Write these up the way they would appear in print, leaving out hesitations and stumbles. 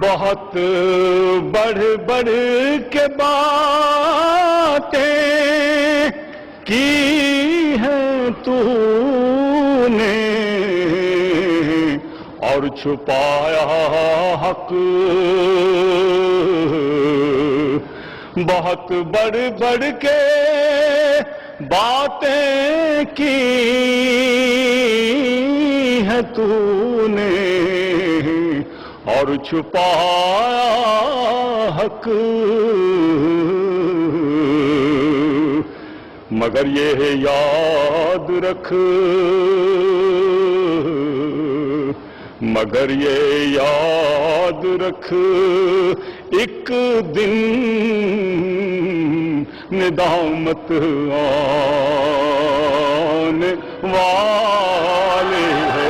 بہت بڑھ بڑھ کے باتیں کی ہیں تو نے اور چھپایا حق. بہت بڑھ بڑھ کے باتیں کی ہیں تو نے اور چھپایا حق. مگر یہ یاد رکھ، مگر یہ یاد رکھ، ایک دن ندامت آنے والے ہیں.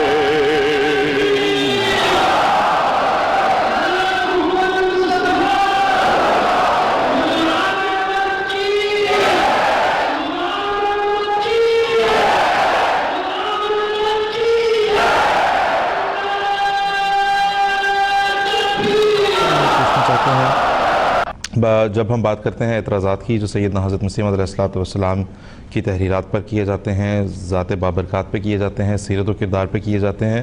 جب ہم بات کرتے ہیں اعتراضات کی جو سیدنا حضرت مسیح موعود علیہ السلام کی تحریرات پر کیے جاتے ہیں، ذات بابرکات پہ کیے جاتے ہیں، سیرت و کردار پہ کیے جاتے ہیں،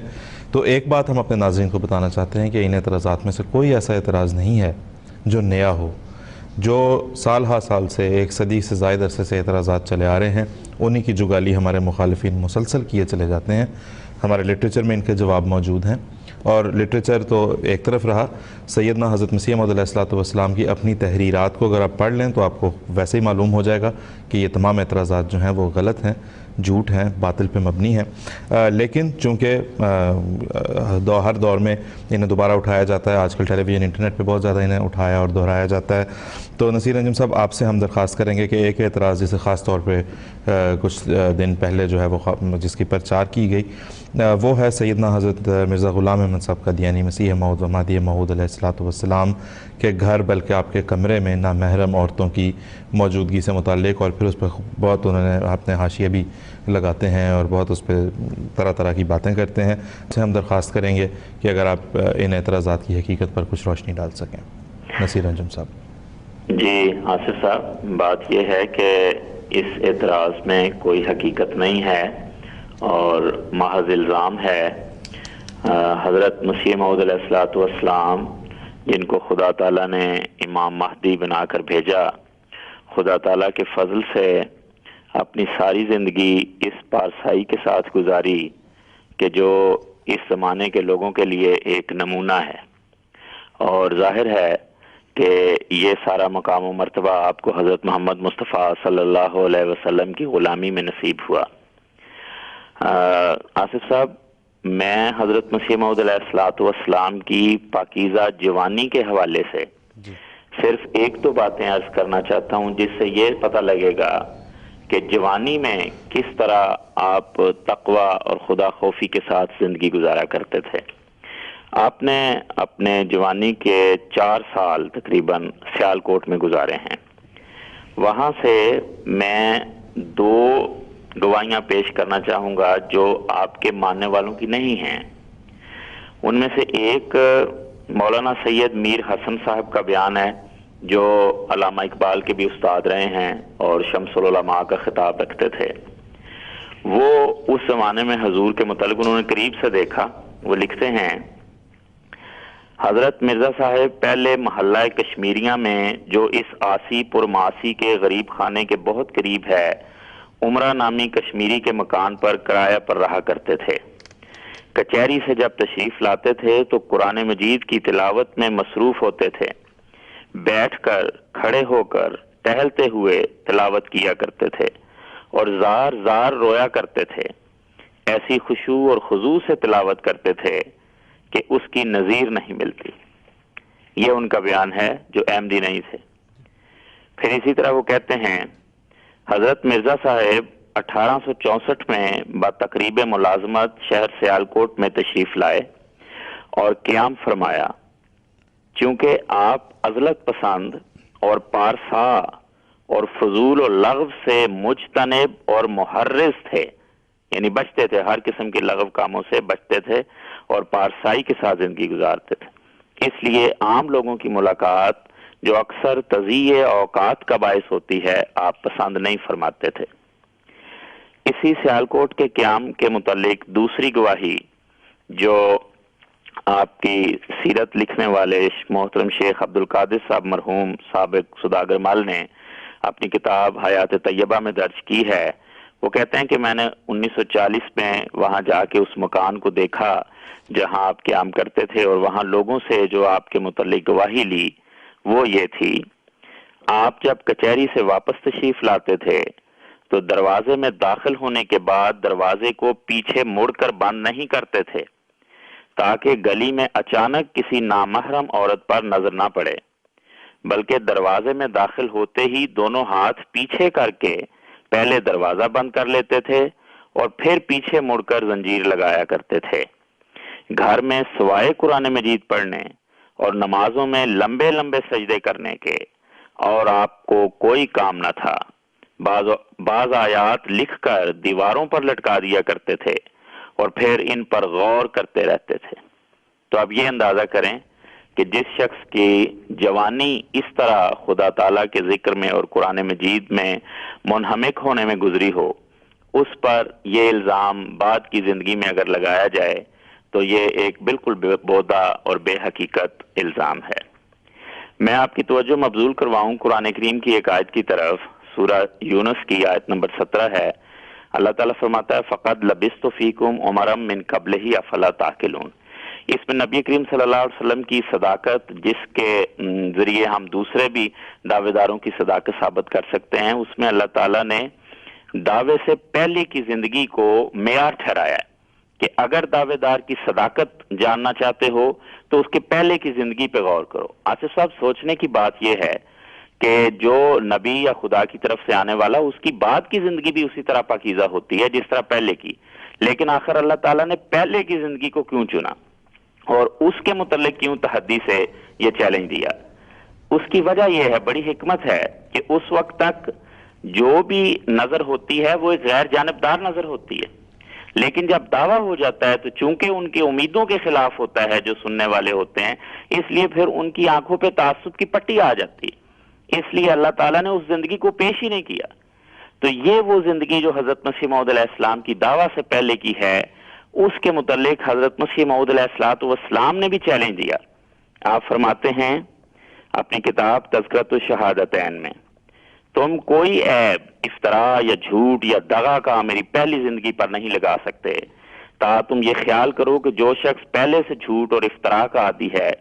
تو ایک بات ہم اپنے ناظرین کو بتانا چاہتے ہیں کہ ان اعتراضات میں سے کوئی ایسا اعتراض نہیں ہے جو نیا ہو. جو سال ہا سال سے، ایک صدی سے زائد عرصے سے اعتراضات چلے آ رہے ہیں، انہی کی جگالی ہمارے مخالفین مسلسل کیے چلے جاتے ہیں. ہمارے لٹریچر میں ان کے جواب موجود ہیں، اور لٹریچر تو ایک طرف رہا، سیدنا حضرت مسیح موعود علیہ السلام کی اپنی تحریرات کو اگر آپ پڑھ لیں تو آپ کو ویسے ہی معلوم ہو جائے گا کہ یہ تمام اعتراضات جو ہیں وہ غلط ہیں، جھوٹ ہیں، باطل پہ مبنی ہیں. لیکن چونکہ ہر دور میں انہیں دوبارہ اٹھایا جاتا ہے، آج کل ٹیلی ویژن انٹرنیٹ پہ بہت زیادہ انہیں اٹھایا اور دہرایا جاتا ہے، تو نصیر انجم صاحب آپ سے ہم درخواست کریں گے کہ ایک اعتراض جسے خاص طور پہ کچھ دن پہلے جو ہے وہ جس کی پرچار کی گئی، وہ ہے سیدنا حضرت مرزا غلام احمد صاحب قادیانی مسیح موعود و مہدی موعود علیہ السلام کے گھر بلکہ آپ کے کمرے میں نامحرم عورتوں کی موجودگی سے متعلق، اور پھر اس پہ بہت انہوں نے اپنے حاشیے بھی لگاتے ہیں اور بہت اس پہ طرح طرح کی باتیں کرتے ہیں. سے ہم درخواست کریں گے کہ اگر آپ ان اعتراضات کی حقیقت پر کچھ روشنی ڈال سکیں. نصیر انجم صاحب. جی آصف صاحب، بات یہ ہے کہ اس اعتراض میں کوئی حقیقت نہیں ہے اور محض الزام ہے. حضرت مسیح موعود علیہ السلام جن کو خدا تعالیٰ نے امام مہدی بنا کر بھیجا، خدا تعالیٰ کے فضل سے اپنی ساری زندگی اس پارسائی کے ساتھ گزاری کہ جو اس زمانے کے لوگوں کے لیے ایک نمونہ ہے، اور ظاہر ہے کہ یہ سارا مقام و مرتبہ آپ کو حضرت محمد مصطفیٰ صلی اللہ علیہ وسلم کی غلامی میں نصیب ہوا. آصف صاحب، میں حضرت مسیح موعود علیہ السلام کی پاکیزہ جوانی کے حوالے سے صرف ایک دو باتیں عرض کرنا چاہتا ہوں جس سے یہ پتہ لگے گا کہ جوانی میں کس طرح آپ تقوی اور خدا خوفی کے ساتھ زندگی گزارا کرتے تھے. آپ نے اپنے جوانی کے 4 سال تقریباً سیالکوٹ میں گزارے ہیں. وہاں سے میں 2 گواہیاں پیش کرنا چاہوں گا جو آپ کے ماننے والوں کی نہیں ہیں. ان میں سے ایک مولانا سید میر حسن صاحب کا بیان ہے جو علامہ اقبال کے بھی استاد رہے ہیں اور شمس العلماء کا خطاب رکھتے تھے. وہ اس زمانے میں حضور کے متعلق انہوں نے قریب سے دیکھا. وہ لکھتے ہیں، حضرت مرزا صاحب پہلے محلہ کشمیریہ میں جو اس آسی پرماسی کے غریب خانے کے بہت قریب ہے، عمرہ نامی کشمیری کے مکان پر کرایہ پر رہا کرتے تھے. کچہری سے جب تشریف لاتے تھے تو قرآن مجید کی تلاوت میں مصروف ہوتے تھے. بیٹھ کر، کھڑے ہو کر، ٹہلتے ہوئے تلاوت کیا کرتے تھے اور زار زار رویا کرتے تھے. ایسی خشوع اور خضوع سے تلاوت کرتے تھے کہ اس کی نظیر نہیں ملتی. یہ ان کا بیان ہے جو احمدی نہیں تھے. پھر اسی طرح وہ کہتے ہیں، حضرت مرزا صاحب 1864 میں بتقریب ملازمت شہر سیالکوٹ میں تشریف لائے اور قیام فرمایا. چونکہ آپ عزلت پسند اور پارسا اور فضول و لغو سے مجتنب اور محرز تھے، یعنی بچتے تھے، ہر قسم کے لغو کاموں سے بچتے تھے اور پارسائی کے ساتھ زندگی گزارتے تھے. اس لیے عام لوگوں کی ملاقات جو اکثر تضییع اوقات کا باعث ہوتی ہے آپ پسند نہیں فرماتے تھے۔ اسی سیالکوٹ کے قیام کے متعلق دوسری گواہی جو آپ کی سیرت لکھنے والے محترم شیخ عبدالقادر صاحب مرحوم سابق سوداگر مل نے اپنی کتاب حیات طیبہ میں درج کی ہے، وہ کہتے ہیں کہ میں نے 1940 میں وہاں جا کے اس مکان کو دیکھا جہاں آپ قیام کرتے تھے، اور وہاں لوگوں سے جو آپ کے متعلق گواہی لی وہ یہ تھی، آپ جب کچہری سے واپس تشریف لاتے تھے تو دروازے میں داخل ہونے کے بعد دروازے کو پیچھے مڑ کر بند نہیں کرتے تھے تاکہ گلی میں اچانک کسی نامحرم عورت پر نظر نہ پڑے، بلکہ دروازے میں داخل ہوتے ہی دونوں ہاتھ پیچھے کر کے پہلے دروازہ بند کر لیتے تھے اور پھر پیچھے مڑ کر زنجیر لگایا کرتے تھے۔ گھر میں سوائے قرآن مجید پڑھنے اور نمازوں میں لمبے لمبے سجدے کرنے کے اور آپ کو کوئی کام نہ تھا۔ بعض آیات لکھ کر دیواروں پر لٹکا دیا کرتے تھے اور پھر ان پر غور کرتے رہتے تھے۔ تو اب یہ اندازہ کریں کہ جس شخص کی جوانی اس طرح خدا تعالیٰ کے ذکر میں اور قرآن مجید میں منہمک ہونے میں گزری ہو، اس پر یہ الزام بعد کی زندگی میں اگر لگایا جائے تو یہ ایک بالکل بودا اور بے حقیقت الزام ہے۔ میں آپ کی توجہ مبذول کرواؤں قرآن کریم کی ایک آیت کی طرف، سورہ یونس کی آیت نمبر 17 ہے۔ اللہ تعالیٰ فرماتا ہے فَقَدْ لَبِثْتُ فِيكُمْ عُمَرًا مِّن قَبْلِهِ أَفَلَا تَعْقِلُونَ۔ اس میں نبی کریم صلی اللہ علیہ وسلم کی صداقت، جس کے ذریعے ہم دوسرے بھی دعوے داروں کی صداقت ثابت کر سکتے ہیں، اس میں اللہ تعالیٰ نے دعوے سے پہلے کی زندگی کو معیار ٹھہرایا ہے کہ اگر دعوے دار کی صداقت جاننا چاہتے ہو تو اس کے پہلے کی زندگی پہ غور کرو۔ آصف صاحب، سوچنے کی بات یہ ہے کہ جو نبی یا خدا کی طرف سے آنے والا، اس کی بعد کی زندگی بھی اسی طرح پاکیزہ ہوتی ہے جس طرح پہلے کی، لیکن آخر اللہ تعالیٰ نے پہلے کی زندگی کو کیوں چنا اور اس کے متعلق کیوں تحدی سے یہ چیلنج دیا؟ اس کی وجہ یہ ہے، بڑی حکمت ہے، کہ اس وقت تک جو بھی نظر ہوتی ہے وہ ایک غیر جانبدار نظر ہوتی ہے، لیکن جب دعویٰ ہو جاتا ہے تو چونکہ ان کی امیدوں کے خلاف ہوتا ہے جو سننے والے ہوتے ہیں، اس لیے پھر ان کی آنکھوں پہ تعصب کی پٹی آ جاتی ہے۔ اس لیے اللہ تعالیٰ نے اس زندگی کو پیش ہی نہیں کیا۔ تو یہ وہ زندگی جو حضرت مسیح موعود علیہ السلام کی دعویٰ سے پہلے کی ہے، اس کے متعلق حضرت مسیح موعود علیہ السلام نے بھی چیلنج دیا۔ آپ فرماتے ہیں اپنی کتاب تذکرۃ الشہادتین میں، تم کوئی عیب، افتراء یا جھوٹ یا دغا کا میری پہلی زندگی پر نہیں لگا سکتے، تا تم یہ خیال کرو کہ جو شخص پہلے سے جھوٹ اور افتراء کا عادی ہے،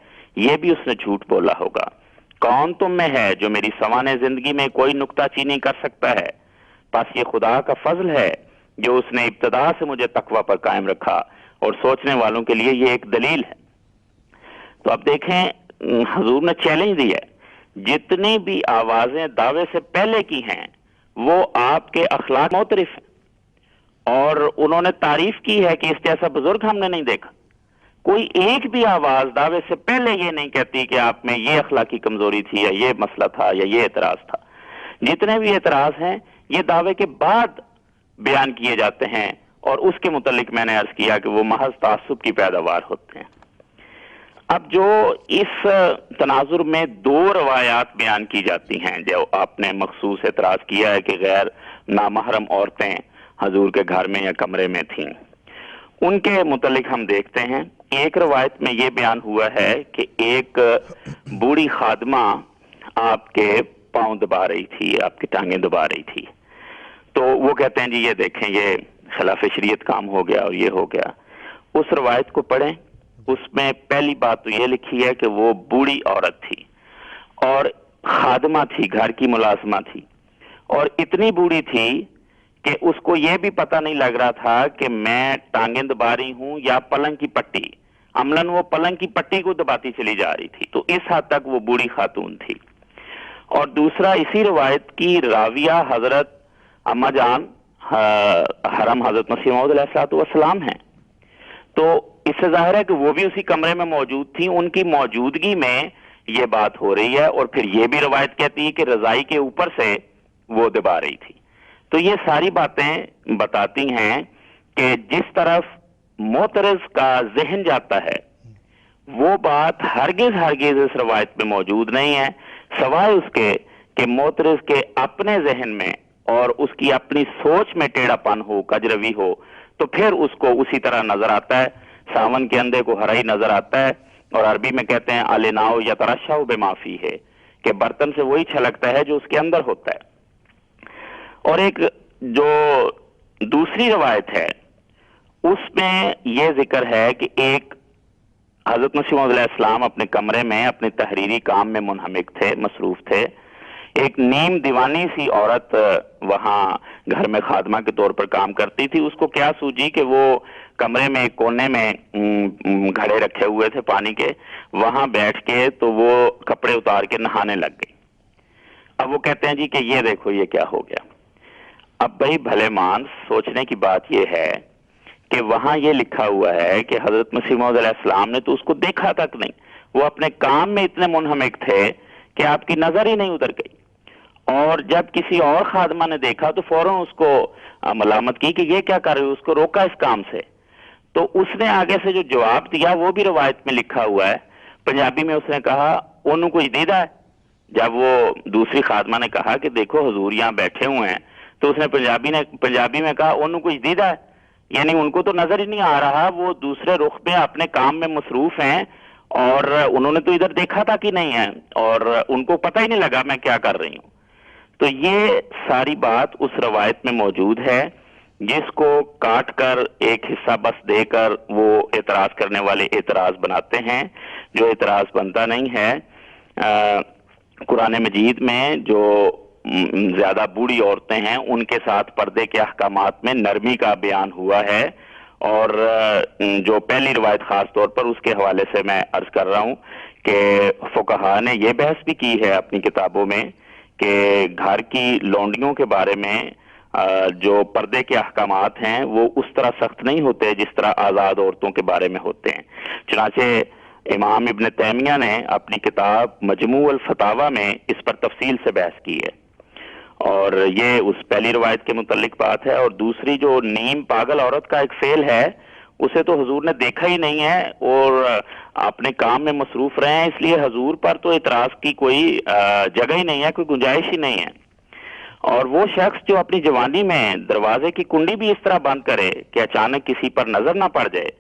یہ بھی اس نے جھوٹ بولا ہوگا۔ کون تم میں ہے جو میری سوانح زندگی میں کوئی نکتہ چینی کر سکتا ہے؟ بس یہ خدا کا فضل ہے جو اس نے ابتدا سے مجھے تقوی پر قائم رکھا، اور سوچنے والوں کے لیے یہ ایک دلیل ہے۔ تو اب دیکھیں، حضور نے چیلنج دیا ہے، جتنی بھی آوازیں دعوے سے پہلے کی ہیں وہ آپ کے اخلاق معترف ہیں، اور انہوں نے تعریف کی ہے کہ اس جیسا بزرگ ہم نے نہیں دیکھا۔ کوئی ایک بھی آواز دعوے سے پہلے یہ نہیں کہتی کہ آپ میں یہ اخلاقی کمزوری تھی یا یہ مسئلہ تھا یا یہ اعتراض تھا۔ جتنے بھی اعتراض ہیں یہ دعوے کے بعد بیان کیے جاتے ہیں، اور اس کے متعلق میں نے عرض کیا کہ وہ محض تعصب کی پیداوار ہوتے ہیں۔ اب جو اس تناظر میں دو روایات بیان کی جاتی ہیں جو آپ نے مخصوص اعتراض کیا ہے کہ غیر نامحرم عورتیں حضور کے گھر میں یا کمرے میں تھیں، ان کے متعلق ہم دیکھتے ہیں۔ ایک روایت میں یہ بیان ہوا ہے کہ ایک بوڑھی خادمہ آپ کے پاؤں دبا رہی تھی، آپ کی ٹانگیں دبا رہی تھی، تو وہ کہتے ہیں جی یہ دیکھیں یہ خلاف شریعت کام ہو گیا اور یہ ہو گیا۔ اس روایت کو پڑھیں، اس میں پہلی بات تو یہ لکھی ہے کہ وہ بوڑھی عورت تھی اور خادمہ تھی، گھر کی ملازمہ تھی، اور اتنی بوڑھی تھی کہ اس کو یہ بھی پتہ نہیں لگ رہا تھا کہ میں ٹانگیں دبا رہی ہوں یا پلنگ کی پٹی، عملاً وہ پلنگ کی پٹی کو دباتی چلی جا رہی تھی، تو اس حد تک وہ بوڑھی خاتون تھی۔ اور دوسرا، اسی روایت کی راویہ حضرت اما جان حرم حضرت مسیح موعود علیہ السلام ہیں، تو اس سے ظاہر ہے کہ وہ بھی اسی کمرے میں موجود تھی، ان کی موجودگی میں یہ بات ہو رہی ہے، اور پھر یہ بھی روایت کہتی ہے کہ رضائی کے اوپر سے وہ دبا رہی تھی۔ تو یہ ساری باتیں بتاتی ہیں کہ جس طرف معترض کا ذہن جاتا ہے وہ بات ہرگز ہرگز اس روایت میں موجود نہیں ہے، سوائے اس کے کہ معترض کے اپنے ذہن میں اور اس کی اپنی سوچ میں ٹیڑھا پن ہو، کجروی ہو، تو پھر اس کو اسی طرح نظر آتا ہے، ساون کے اندھے کو ہرا ہی نظر آتا ہے، اور عربی میں کہتے ہیں الناؤ یترشح بما فیہ، کہ برتن سے وہی چھلکتا ہے جو اس کے اندر ہوتا ہے۔ اور ایک جو دوسری روایت ہے اس میں یہ ذکر ہے کہ ایک حضرت مسیح موعود علیہ السلام اپنے کمرے میں اپنے تحریری کام میں منہمک تھے، مصروف تھے، ایک نیم دیوانی سی عورت وہاں گھر میں خادمہ کے طور پر کام کرتی تھی، اس کو کیا سوجی کہ وہ کمرے میں ایک کونے میں گھڑے رکھے ہوئے تھے پانی کے، وہاں بیٹھ کے تو وہ کپڑے اتار کے نہانے لگ گئی۔ اب وہ کہتے ہیں جی کہ یہ دیکھو یہ کیا ہو گیا۔ اب بھائی بھلے مان سوچنے کی بات یہ ہے کہ وہاں یہ لکھا ہوا ہے کہ حضرت مسیح موعود علیہ السلام نے تو اس کو دیکھا تک نہیں، وہ اپنے کام میں اتنے منہمک تھے کہ آپ کی نظر ہی نہیں ادھر گئی، اور جب کسی اور خادمہ نے دیکھا تو فوراً اس کو ملامت کی کہ یہ کیا کر رہے ہو، اس کو روکا اس کام سے۔ تو اس نے آگے سے جو جواب دیا وہ بھی روایت میں لکھا ہوا ہے، پنجابی میں اس نے کہا انہوں کچھ دیدہ ہے۔ جب وہ دوسری خادمہ نے کہا کہ دیکھو حضور یہاں بیٹھے ہوئے ہیں، تو اس نے پنجابی میں کہا انہوں کچھ دیدہ ہے، یعنی ان کو تو نظر ہی نہیں آ رہا، وہ دوسرے رخ میں اپنے کام میں مصروف ہیں اور انہوں نے تو ادھر دیکھا تھا کہ نہیں ہے، اور ان کو پتہ ہی نہیں لگا میں کیا کر رہی ہوں۔ تو یہ ساری بات اس روایت میں موجود ہے جس کو کاٹ کر ایک حصہ بس دے کر وہ اعتراض کرنے والے اعتراض بناتے ہیں، جو اعتراض بنتا نہیں ہے۔ قرآن مجید میں جو زیادہ بوڑھی عورتیں ہیں ان کے ساتھ پردے کے احکامات میں نرمی کا بیان ہوا ہے، اور جو پہلی روایت خاص طور پر اس کے حوالے سے میں عرض کر رہا ہوں کہ فقہاء نے یہ بحث بھی کی ہے اپنی کتابوں میں کہ گھر کی لونڈیوں کے بارے میں جو پردے کے احکامات ہیں وہ اس طرح سخت نہیں ہوتے جس طرح آزاد عورتوں کے بارے میں ہوتے ہیں۔ چنانچہ امام ابن تیمیہ نے اپنی کتاب مجموع الفتاوی میں اس پر تفصیل سے بحث کی ہے، اور یہ اس پہلی روایت کے متعلق بات ہے۔ اور دوسری جو نیم پاگل عورت کا ایک فعل ہے، اسے تو حضور نے دیکھا ہی نہیں ہے اور اپنے کام میں مصروف رہے ہیں، اس لیے حضور پر تو اعتراض کی کوئی جگہ ہی نہیں ہے، کوئی گنجائش ہی نہیں ہے۔ اور وہ شخص جو اپنی جوانی میں دروازے کی کنڈی بھی اس طرح بند کرے کہ اچانک کسی پر نظر نہ پڑ جائے،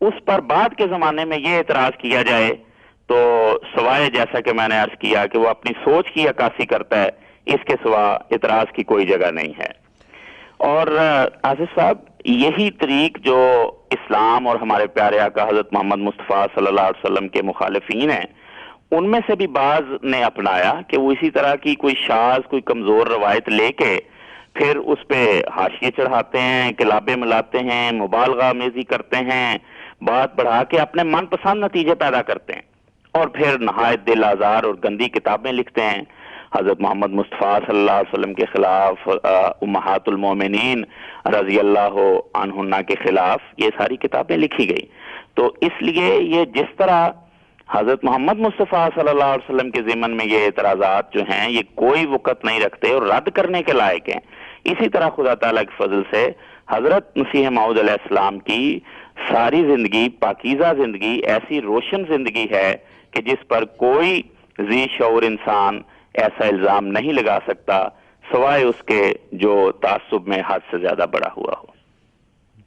اس پر بعد کے زمانے میں یہ اعتراض کیا جائے تو سوائے جیسا کہ میں نے عرض کیا کہ وہ اپنی سوچ کی عکاسی کرتا ہے، اس کے سوا اعتراض کی کوئی جگہ نہیں ہے۔ اور آصف صاحب، یہی طریق جو اسلام اور ہمارے پیارے آقا حضرت محمد مصطفیٰ صلی اللہ علیہ وسلم کے مخالفین ہیں، ان میں سے بھی بعض نے اپنایا کہ وہ اسی طرح کی کوئی شاذ کوئی کمزور روایت لے کے پھر اس پہ حاشیے چڑھاتے ہیں، کلابیں ملاتے ہیں، مبالغہ آمیزی کرتے ہیں، بات بڑھا کے اپنے من پسند نتیجے پیدا کرتے ہیں، اور پھر نہایت دل آزار اور گندی کتابیں لکھتے ہیں۔ حضرت محمد مصطفیٰ صلی اللہ علیہ وسلم کے خلاف، امہات المومنین رضی اللہ عنہن کے خلاف یہ ساری کتابیں لکھی گئی۔ تو اس لیے یہ جس طرح حضرت محمد مصطفیٰ صلی اللہ علیہ وسلم کے ضمن میں یہ اعتراضات جو ہیں یہ کوئی وقت نہیں رکھتے اور رد کرنے کے لائق ہیں، اسی طرح خدا تعالیٰ کے فضل سے حضرت مسیح موعود علیہ السلام کی ساری زندگی پاکیزہ زندگی ایسی روشن زندگی ہے کہ جس پر کوئی ذی شعور انسان ایسا الزام نہیں لگا سکتا سوائے اس کے جو تعصب میں حد سے زیادہ بڑا ہوا ہو۔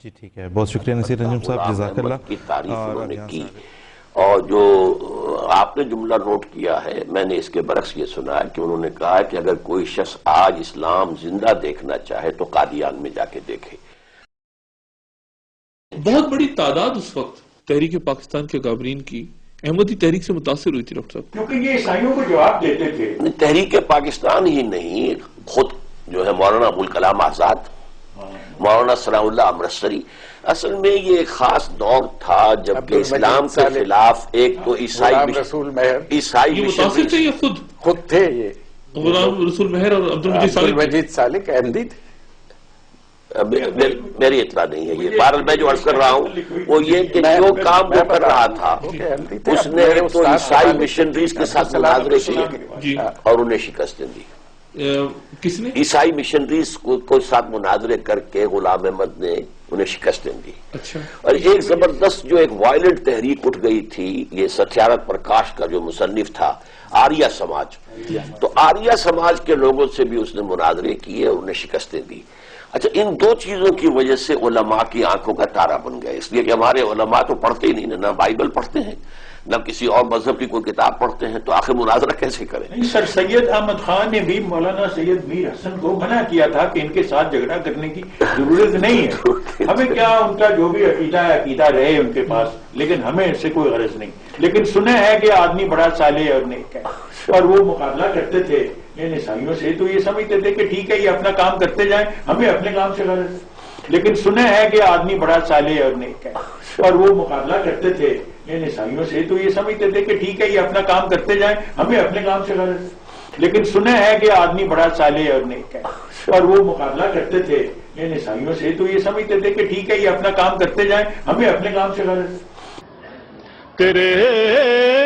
جی ٹھیک ہے، بہت شکریہ نصیر انجم صاحب، جزاک اللہ۔ کی تعریف انہوں نے کی، اور جو آپ نے جملہ نوٹ کیا ہے میں نے اس کے برعکس یہ سنا ہے کہ انہوں نے کہا کہ اگر کوئی شخص آج اسلام زندہ دیکھنا چاہے تو قادیان میں جا کے دیکھے۔ بہت بڑی تعداد اس وقت تحریک پاکستان کے کابرین کی احمدی تحریک سے متاثر ہوئی تھی ڈاکٹر صاحب، کیونکہ یہ عیسائیوں کو جواب دیتے تھے۔ تحریک پاکستان ہی نہیں، خود جو ہے مولانا ابوالکلام آزاد، مولانا ثناء اللہ امرتسری، اصل میں یہ ایک خاص دور تھا جب کہ اسلام کے خلاف ایک تو غلام رسول مہر عیسائی یہ متاثر تھے، یہ خود تھے، یہ غلام رسول مہر اور عبدالمجید سالک احمدی تھے۔ میری اطلاع نہیں ہے یہ، بہرحال میں جو عرض کر رہا ہوں وہ یہ کہ جو کام وہ کر رہا تھا اس نے تو عیسائی مشنریز کے ساتھ مناظرے کیے اور انہیں شکست دی۔ کس نے؟ عیسائی مشنریز کو ساتھ مناظرے کر کے غلام احمد نے انہیں شکستیں دی. اچھا. اور ایک زبردست جو ایک وائلنٹ تحریک اٹھ گئی تھی، یہ ستیارتھ پرکاش کا جو مصنف تھا، آریہ سماج. تو آریہ سماج کے لوگوں سے بھی اس نے مناظرے کیے اور انہیں شکستیں دی. اچھا، ان دو چیزوں کی وجہ سے علماء کی آنکھوں کا تارا بن گیا، اس لیے کہ ہمارے علماء تو پڑھتے ہی نہیں، نہ بائبل پڑھتے ہیں نہ کسی اور مذہب کی کوئی کتاب پڑھتے ہیں، تو آخر مناظرہ کیسے کریں؟ نہیں سر، سید احمد خان نے بھی مولانا سید میر حسن کو منع کیا تھا کہ ان کے ساتھ جھگڑا کرنے کی ضرورت نہیں ہے، ہمیں کیا ان کا جو بھی عقیدہ ہے عقیدہ رہے ان کے پاس، لیکن ہمیں اس سے کوئی غرض نہیں. لیکن سنے ہے کہ آدمی بڑا صالح اور نیک ہے، اور وہ مقابلہ کرتے تھے ان عیسائیوں سے، تو یہ سمجھتے تھے کہ ٹھیک ہے یہ اپنا کام کرتے جائیں، ہمیں اپنے کام سے غرض ہے. لیکن سنے ہے کہ آدمی بڑا صالح اور نیک ہے، اور وہ مقابلہ کرتے تھے ان عیسائیوں سے، تو یہ سمجھتے تھے کہ ٹھیک ہے یہ اپنا کام کرتے جائیں، ہمیں اپنے کام سے غرض ہے. لیکن سنے ہے کہ آدمی بڑا صالح اور نیک ہے، اور وہ مقابلہ کرتے تھے ان عیسائیوں سے، تو یہ سمجھتے تھے کہ ٹھیک ہے یہ اپنا کام کرتے جائیں، ہمیں اپنے کام سے غرض ہے. تیرے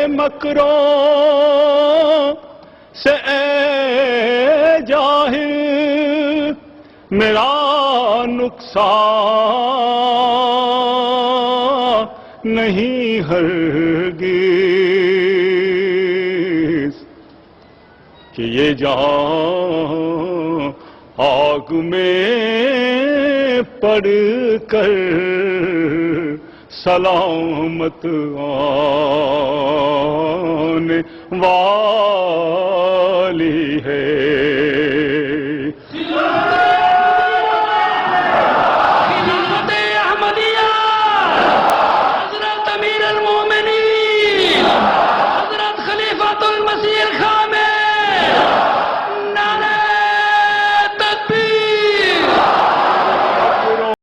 مکروں سے اے جاہل میرا نقصان نہیں ہرگز، کہ یہ جان آگ میں پڑ کر سلامت آنے والی ہے.